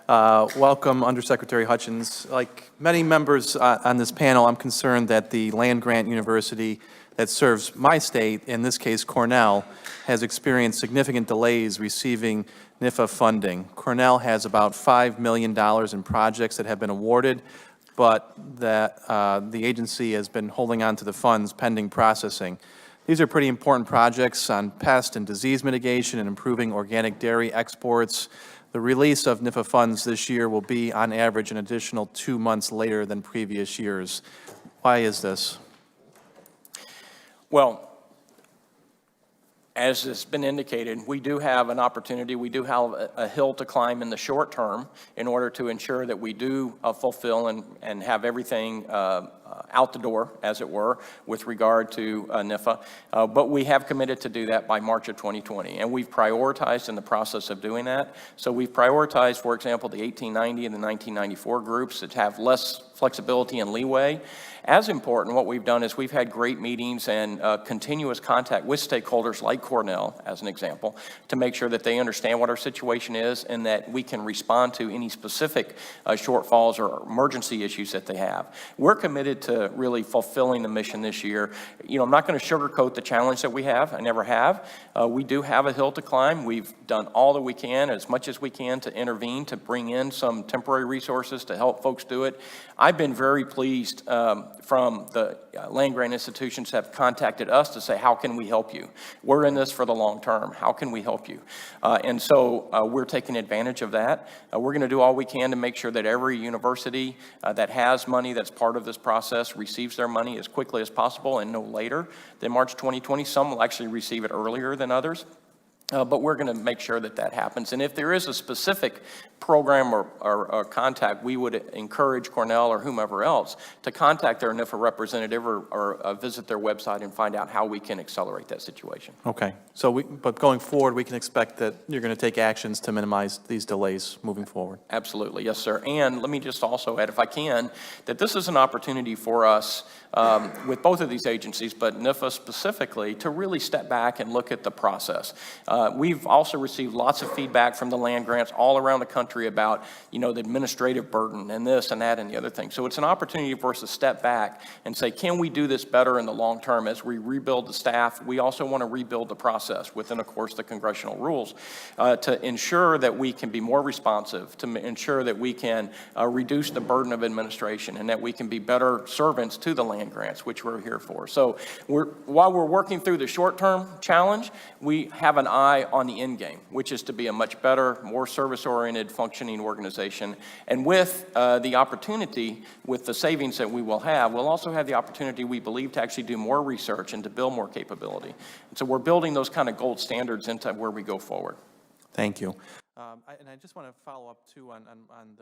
Welcome, Undersecretary Hutchins. Like many members on this panel, I'm concerned that the land-grant university that serves my state, in this case Cornell, has experienced significant delays receiving NIFA funding. Cornell has about $5 million in projects that have been awarded, but that the agency has been holding on to the funds pending processing. These are pretty important projects on pest and disease mitigation and improving organic dairy exports. The release of NIFA funds this year will be, on average, an additional 2 months later than previous years. Why is this? Well, as has been indicated, we do have an opportunity, we do have a hill to climb in the short term in order to ensure that we do fulfill and have everything out the door, as it were, with regard to NIFA. But we have committed to do that by March of 2020, and we've prioritized in the process of doing that. So we've prioritized, for example, the 1890 and the 1994 groups that have less flexibility and leeway. As important, what we've done is we've had great meetings and continuous contact with stakeholders like Cornell, as an example, to make sure that they understand what our situation is and that we can respond to any specific shortfalls or emergency issues that they have. We're committed to really fulfilling the mission this year. You know, I'm not going to sugarcoat the challenge that we have. I never have. We do have a hill to climb. We've done all that we can, as much as we can, to intervene, to bring in some temporary resources to help folks do it. I've been very pleased from the land-grant institutions have contacted us to say, how can we help you? We're in this for the long term. How can we help you? And so we're taking advantage of that. We're going to do all we can to make sure that every university that has money that's part of this process receives their money as quickly as possible and no later than March 2020. Some will actually receive it earlier than others. But we're going to make sure that that happens. And if there is a specific program or contact, we would encourage Cornell or whomever else to contact their NIFA representative or visit their website and find out how we can accelerate that situation. Okay. So, but going forward, we can expect that you're going to take actions to minimize these delays moving forward. Absolutely. Yes, sir. And let me just also add, if I can, that this is an opportunity for us with both of these agencies, but NIFA specifically, to really step back and look at the process. We've also received lots of feedback from the land grants all around the country about, you know, the administrative burden and this and that and the other thing. So it's an opportunity for us to step back and say, can we do this better in the long term as we rebuild the staff? We also want to rebuild the process within, of course, the congressional rules to ensure that we can be more responsive, to ensure that we can reduce the burden of administration and that we can be better servants to the land grants, which we're here for. So while we're working through the short-term challenge, we have an eye on the end game, which is to be a much better, more service-oriented, functioning organization. And with the opportunity, with the savings that we will have, we'll also have the opportunity, we believe, to actually do more research and to build more capability. And so we're building those kind of gold standards into where we go forward. Thank you. And I just want to follow up, too, on the